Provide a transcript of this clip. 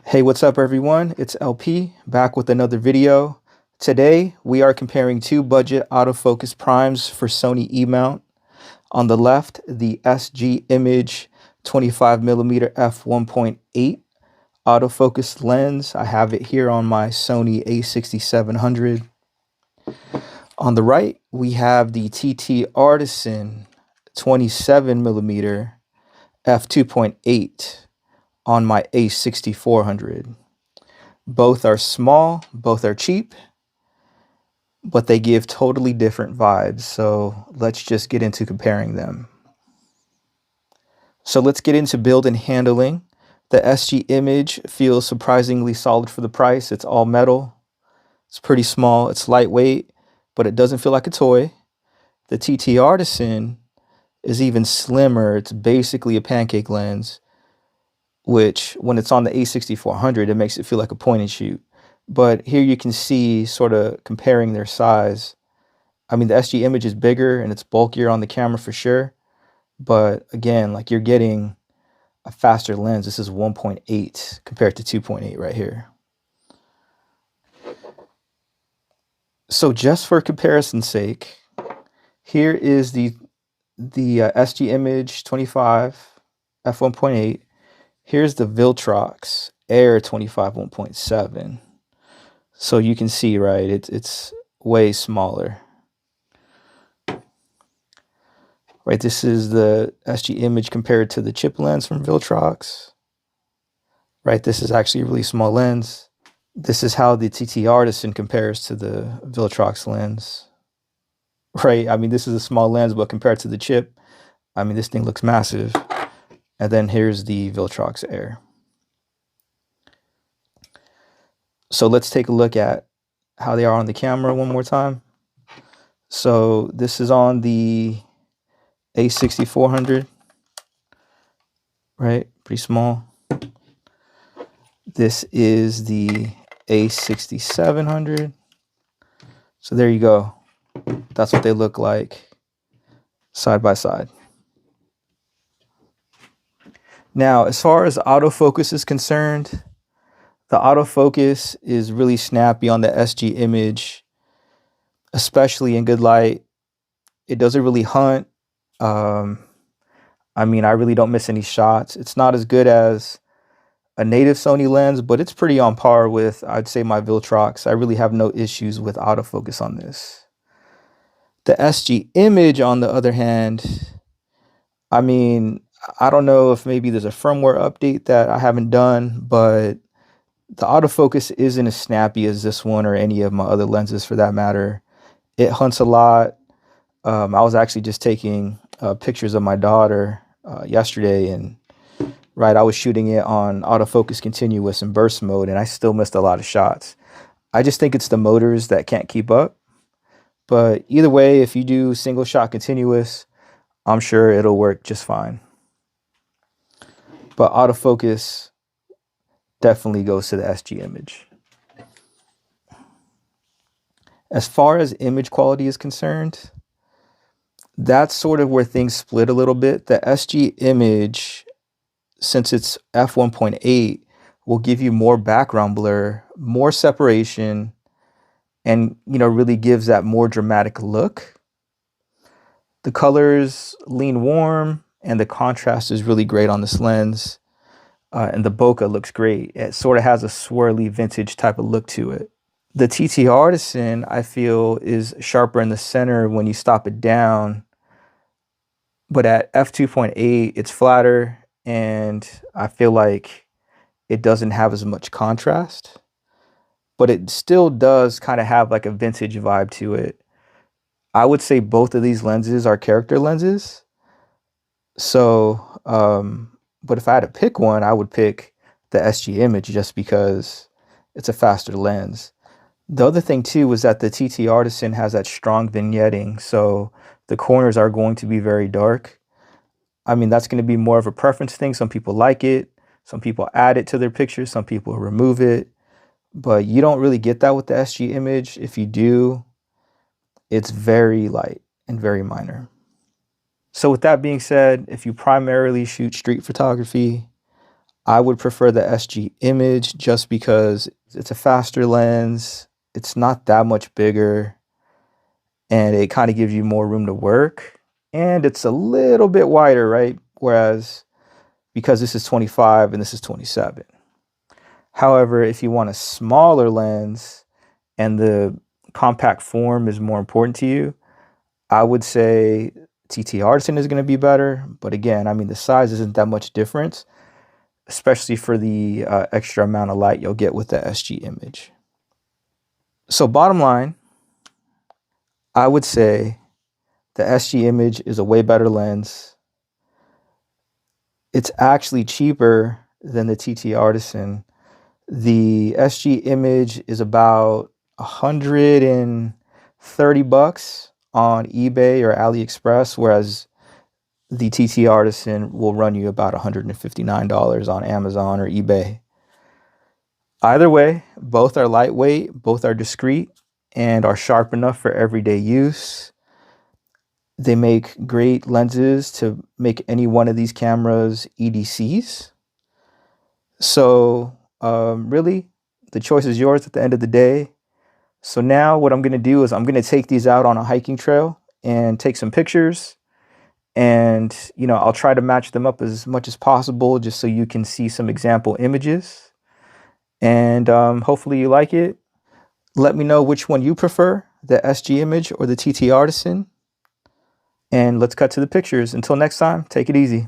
Hey, what's up everyone? It's LP back with another video. Today we are comparing two budget autofocus primes for Sony E-mount. On the left, the SG Image 25mm f1.8 autofocus lens. I have it here on my Sony a6700. On the right, we have the TTArtisan 27mm f2.8 on my a6400. Both are small, both are cheap, but they give totally different vibes. So let's just get into comparing them. So let's get into build and handling. The SG Image feels surprisingly solid for the price. It's all metal. It's pretty small. It's lightweight, but it doesn't feel like a toy. The TTArtisan is even slimmer. It's basically a pancake lens, which when it's on the a6400, it makes it feel like a point and shoot. But here you can see sort of comparing their size. I mean, the SG Image is bigger and it's bulkier on the camera for sure. But again, like you're getting a faster lens. This is 1.8 compared to 2.8 right here. So just for comparison's sake, here is the SG Image 25 f1.8. Here's the Viltrox Air 25 1.7. So you can see, right, it's way smaller. Right, this is the SG Image compared to the chip lens from Viltrox. Right, this is actually a really small lens. This is how the TTArtisan compares to the Viltrox lens. Right, I mean, this is a small lens, but compared to the chip, I mean, this thing looks massive. And then here's the Viltrox Air. So let's take a look at how they are on the camera one more time. So this is on the a6400, right? Pretty small. This is the a6700. So there you go. That's what they look like side by side. Now, as far as autofocus is concerned, the autofocus is really snappy on the SG Image, especially in good light. It doesn't really hunt. I mean, I really don't miss any shots. It's not as good as a native Sony lens, but it's pretty on par with, I'd say, my Viltrox. I really have no issues with autofocus on this. The SG Image, on the other hand, I mean, I don't know if maybe there's a firmware update that I haven't done, but the autofocus isn't as snappy as this one or any of my other lenses for that matter. It hunts a lot. I was actually just taking pictures of my daughter yesterday, and right, I was shooting it on autofocus continuous and burst mode, and I still missed a lot of shots. I just think it's the motors that can't keep up. But either way, if you do single shot continuous, I'm sure it'll work just fine. But autofocus definitely goes to the SG Image. As far as image quality is concerned, that's sort of where things split a little bit. The SG Image, since it's f1.8, will give you more background blur, more separation, and really gives that more dramatic look. The colors lean warm, and the contrast is really great on this lens. And the bokeh looks great. It sort of has a swirly vintage type of look to it. The TTArtisan, I feel, is sharper in the center when you stop it down. But at f2.8, it's flatter, and I feel like it doesn't have as much contrast. But it still does kind of have like a vintage vibe to it. I would say both of these lenses are character lenses. So, but if I had to pick one, I would pick the SG Image just because it's a faster lens. The other thing too was that the TTArtisan has that strong vignetting, so the corners are going to be very dark. I mean, that's going to be more of a preference thing. Some people like it. Some people add it to their pictures. Some people remove it. But you don't really get that with the SG Image. If you do, it's very light and very minor. So with that being said, if you primarily shoot street photography, I would prefer the SG Image just because it's a faster lens, it's not that much bigger, and it kind of gives you more room to work, and it's a little bit wider, right? Whereas because this is 25 and this is 27. However, if you want a smaller lens and the compact form is more important to you, I would say TTArtisan is going to be better. But again, I mean, the size isn't that much difference, especially for the extra amount of light you'll get with the SG Image. So bottom line, I would say the SG Image is a way better lens. It's actually cheaper than the TTArtisan. The SG Image is about $130 on eBay or AliExpress, whereas the TTArtisan will run you about $159 on Amazon or eBay. Either way, both are lightweight, both are discreet, and are sharp enough for everyday use. They make great lenses to make any one of these cameras EDCs. So really, the choice is yours at the end of the day. So now what I'm going to do is I'm going to take these out on a hiking trail and take some pictures. And, you know, I'll try to match them up as much as possible just so you can see some example images. And hopefully you like it. Let me know which one you prefer, the SG Image or the TTArtisan. And let's cut to the pictures. Until next time, take it easy.